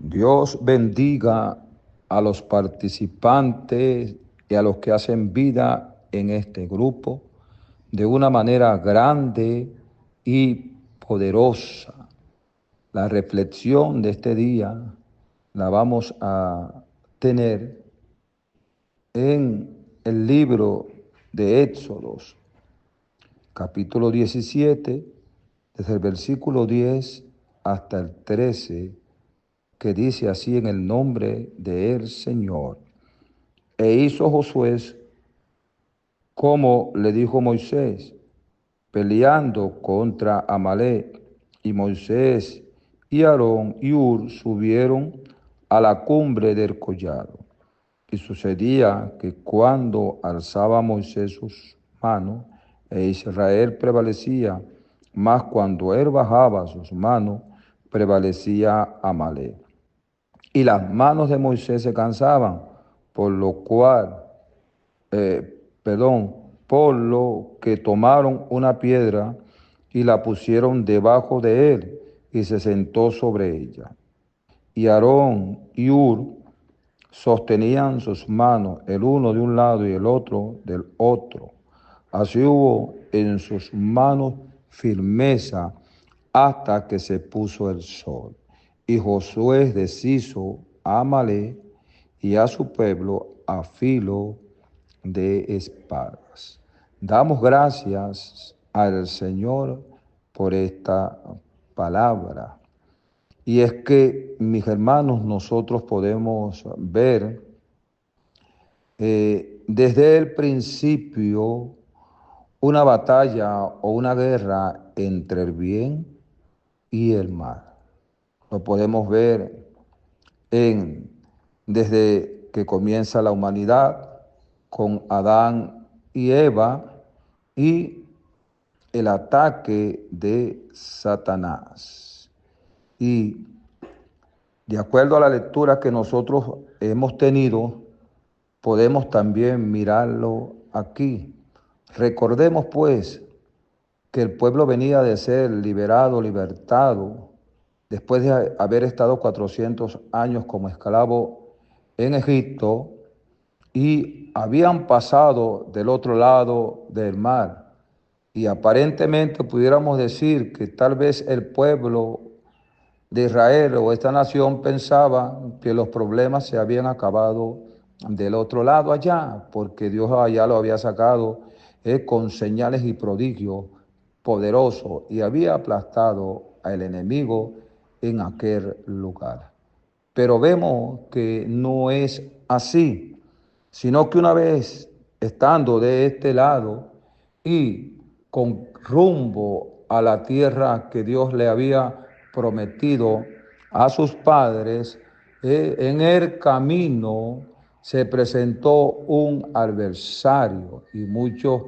Dios bendiga a los participantes y a los que hacen vida en este grupo de una manera grande y poderosa. La reflexión de este día la vamos a tener en el libro de Éxodos, capítulo 17, desde el versículo 10 hasta el 13, que dice así: en el nombre del Señor. E hizo Josué como le dijo Moisés, peleando contra Amalec. Y Moisés y Aarón y Hur subieron a la cumbre del collado. Y sucedía que cuando alzaba Moisés sus manos, Israel prevalecía, mas cuando él bajaba sus manos, prevalecía Amalec. Y las manos de Moisés se cansaban, por lo cual, por lo que tomaron una piedra y la pusieron debajo de él y se sentó sobre ella. Y Aarón y Hur sostenían sus manos, el uno de un lado y el otro del otro. Así hubo en sus manos firmeza hasta que se puso el sol. Y Josué deshizo a Amalec y a su pueblo a filo de espadas. Damos gracias al Señor por esta palabra. Y es que, mis hermanos, nosotros podemos ver desde el principio una batalla o una guerra entre el bien y el mal. Lo podemos ver desde que comienza la humanidad con Adán y Eva y el ataque de Satanás. Y de acuerdo a la lectura que nosotros hemos tenido, podemos también mirarlo aquí. Recordemos pues que el pueblo venía de ser libertado, después de haber estado 400 años como esclavo en Egipto, y habían pasado del otro lado del mar. Y aparentemente pudiéramos decir que tal vez el pueblo de Israel o esta nación pensaba que los problemas se habían acabado del otro lado allá, porque Dios allá lo había sacado con señales y prodigios poderosos y había aplastado al enemigo en aquel lugar. Pero vemos que no es así, sino que una vez estando de este lado y con rumbo a la tierra que Dios le había prometido a sus padres, en el camino se presentó un adversario, y muchos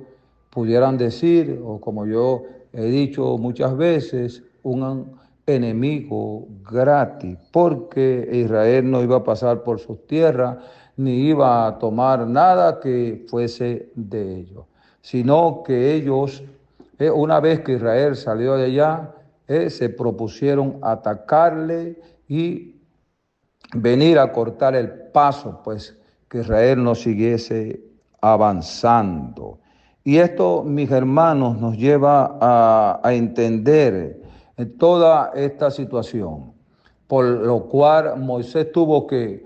pudieran decir, o como yo he dicho muchas veces, un enemigo gratis, porque Israel no iba a pasar por sus tierras, ni iba a tomar nada que fuese de ellos, sino que ellos, una vez que Israel salió de allá, se propusieron atacarle y venir a cortar el paso, pues que Israel no siguiese avanzando. Y esto, mis hermanos, nos lleva a entender toda esta situación, por lo cual Moisés tuvo que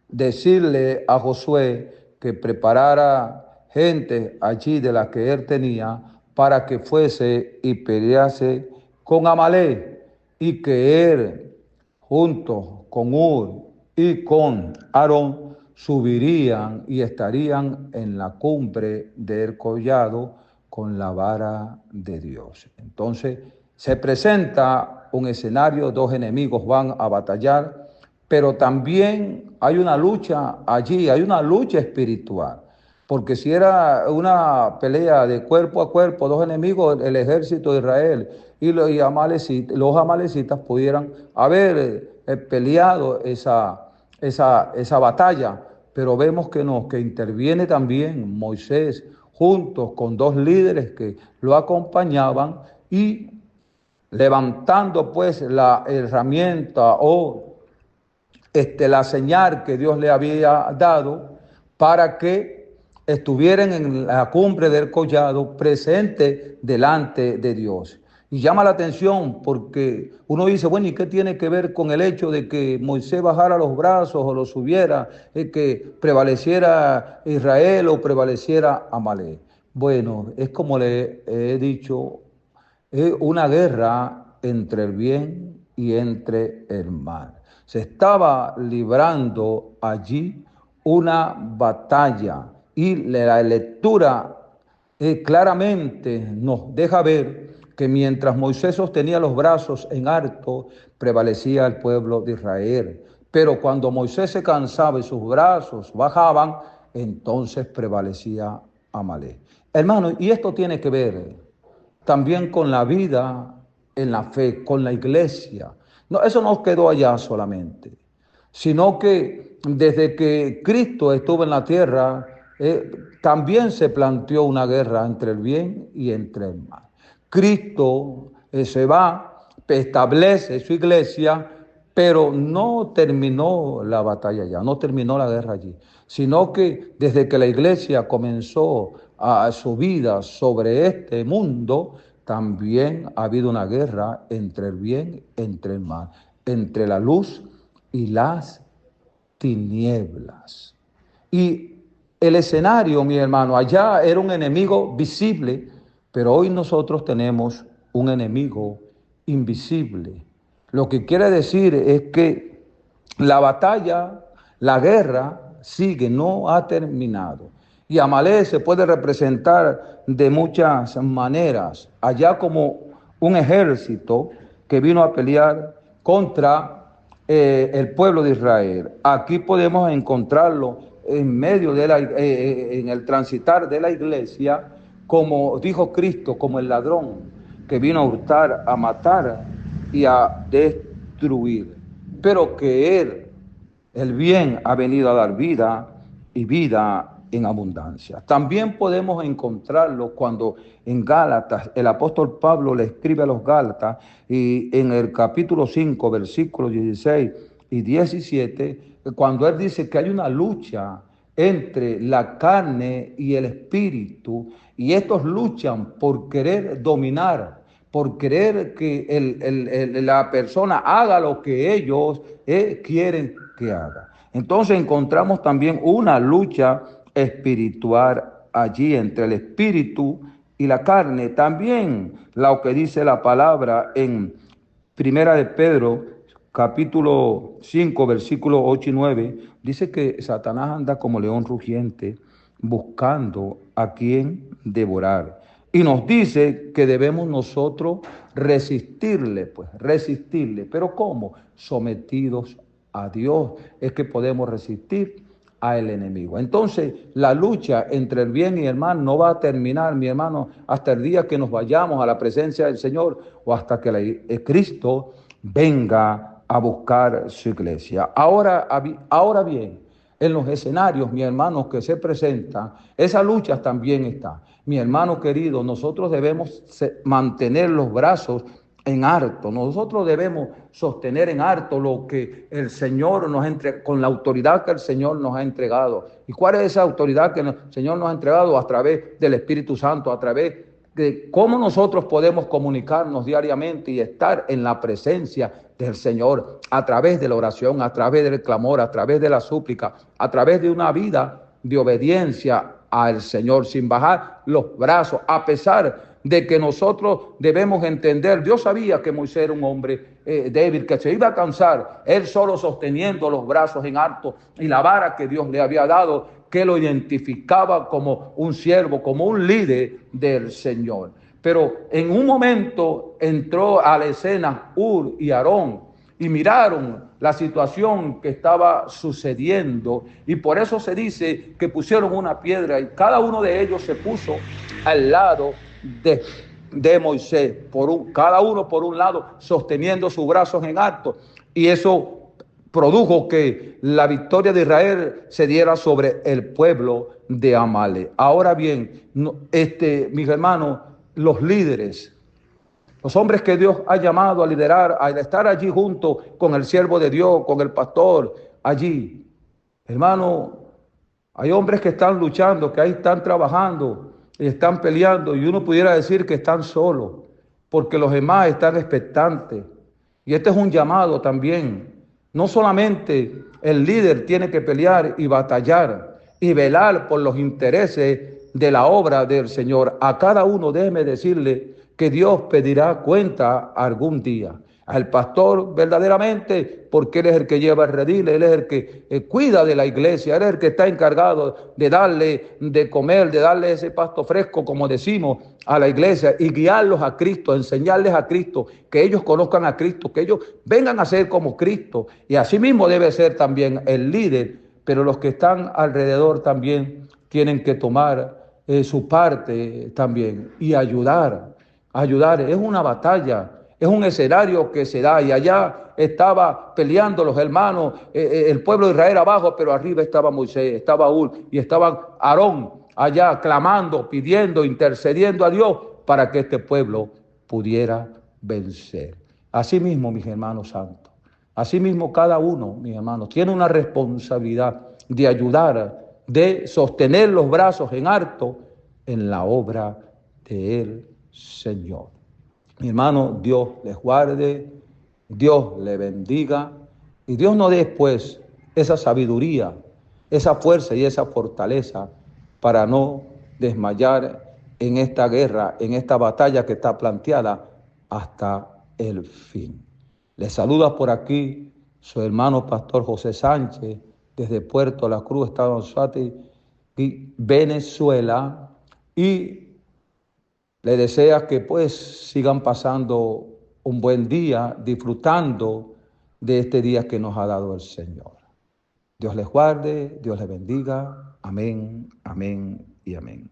decirle a Josué que preparara gente allí de la que él tenía para que fuese y pelease con Amalek, y que él, junto con Hur y con Aarón, subirían y estarían en la cumbre del collado con la vara de Dios. Entonces se presenta un escenario, dos enemigos van a batallar, pero también hay una lucha allí, hay una lucha espiritual. Porque si era una pelea de cuerpo a cuerpo, dos enemigos, el ejército de Israel y los amalecitas pudieran haber peleado esa batalla. Pero vemos que no, que interviene también Moisés juntos con dos líderes que lo acompañaban, y levantando pues la herramienta o la señal que Dios le había dado para que estuvieran en la cumbre del collado presente delante de Dios. Y llama la atención porque uno dice, bueno, ¿y qué tiene que ver con el hecho de que Moisés bajara los brazos o los subiera, que prevaleciera Israel o prevaleciera Amalek? Bueno, es como le he dicho, es una guerra entre el bien y entre el mal. Se estaba librando allí una batalla y la lectura claramente nos deja ver que mientras Moisés sostenía los brazos en alto, prevalecía el pueblo de Israel. Pero cuando Moisés se cansaba y sus brazos bajaban, entonces prevalecía Amalek. Hermano, y esto tiene que ver también con la vida en la fe, con la iglesia. No, eso no quedó allá solamente, sino que desde que Cristo estuvo en la tierra, también se planteó una guerra entre el bien y entre el mal. Cristo se va, establece su iglesia, pero no terminó la batalla ya, no terminó la guerra allí, sino que desde que la iglesia comenzó a su vida sobre este mundo, también ha habido una guerra entre el bien, entre el mal, entre la luz y las tinieblas. Y el escenario, mi hermano, allá era un enemigo visible, pero hoy nosotros tenemos un enemigo invisible. Lo que quiere decir es que la batalla, la guerra sigue, no ha terminado. Y Amalek se puede representar de muchas maneras, allá como un ejército que vino a pelear contra el pueblo de Israel. Aquí podemos encontrarlo en medio de en el transitar de la iglesia, como dijo Cristo, como el ladrón que vino a hurtar, a matar y a destruir. Pero que Él, el bien, ha venido a dar vida y vida en abundancia. También podemos encontrarlo cuando en Gálatas el apóstol Pablo le escribe a los Gálatas y en el capítulo 5, versículos 16 y 17, cuando él dice que hay una lucha entre la carne y el espíritu, y estos luchan por querer dominar, por querer que la persona haga lo que ellos quieren que haga. Entonces encontramos también una lucha espiritual allí entre el espíritu y la carne. También lo que dice la palabra en Primera de Pedro, capítulo 5, versículos 8 y 9, dice que Satanás anda como león rugiente buscando a quien devorar. Y nos dice que debemos nosotros resistirle, pues resistirle. ¿Pero cómo? Sometidos a Dios es que podemos resistir al enemigo. Entonces, la lucha entre el bien y el mal no va a terminar, mi hermano, hasta el día que nos vayamos a la presencia del Señor o hasta que Cristo venga a buscar su iglesia. Ahora bien, en los escenarios, mi hermano, que se presentan, esa lucha también está. Mi hermano querido, nosotros debemos mantener los brazos en alto. Nosotros debemos sostener en alto lo que el Señor nos ha entregado, con la autoridad que el Señor nos ha entregado. ¿Y cuál es esa autoridad que el Señor nos ha entregado? A través del Espíritu Santo, a través de cómo nosotros podemos comunicarnos diariamente y estar en la presencia del Señor, a través de la oración, a través del clamor, a través de la súplica, a través de una vida de obediencia al Señor, sin bajar los brazos, a pesar de que nosotros debemos entender. Dios sabía que Moisés era un hombre débil, que se iba a cansar, él solo sosteniendo los brazos en alto y la vara que Dios le había dado, que lo identificaba como un siervo, como un líder del Señor. Pero en un momento entró a la escena Hur y Aarón y miraron la situación que estaba sucediendo, y por eso se dice que pusieron una piedra y cada uno de ellos se puso al lado de Moisés, cada uno por un lado, sosteniendo sus brazos en alto, y eso produjo que la victoria de Israel se diera sobre el pueblo de Amalek. Ahora bien, mis hermanos, los líderes, los hombres que Dios ha llamado a liderar, a estar allí junto con el siervo de Dios, con el pastor, allí. Hermano, hay hombres que están luchando, que ahí están trabajando y están peleando, y uno pudiera decir que están solos, porque los demás están expectantes. Y este es un llamado también. No solamente el líder tiene que pelear y batallar y velar por los intereses de la obra del Señor. A cada uno déjeme decirle que Dios pedirá cuenta algún día. Al pastor verdaderamente, porque él es el que lleva el redil, él es el que cuida de la iglesia, él es el que está encargado de darle de comer, de darle ese pasto fresco, como decimos, a la iglesia y guiarlos a Cristo, enseñarles a Cristo, que ellos conozcan a Cristo, que ellos vengan a ser como Cristo. Y así mismo debe ser también el líder, pero los que están alrededor también tienen que tomar su parte también y ayudar. Ayudar es una batalla, es un escenario que se da, y allá estaba peleando los hermanos, el pueblo de Israel abajo, pero arriba estaba Moisés, estaba Ur y estaba Aarón allá clamando, pidiendo, intercediendo a Dios para que este pueblo pudiera vencer. Así mismo, mis hermanos santos, así mismo cada uno, mis hermanos, tiene una responsabilidad de ayudar, de sostener los brazos en alto en la obra del Señor. Mi hermano, Dios les guarde, Dios le bendiga, y Dios nos dé pues esa sabiduría, esa fuerza y esa fortaleza para no desmayar en esta guerra, en esta batalla que está planteada hasta el fin. Les saluda por aquí su hermano pastor José Sánchez desde Puerto La Cruz, Estado Anzoátegui, Venezuela, y le desea que pues sigan pasando un buen día, disfrutando de este día que nos ha dado el Señor. Dios les guarde, Dios les bendiga. Amén, amén y amén.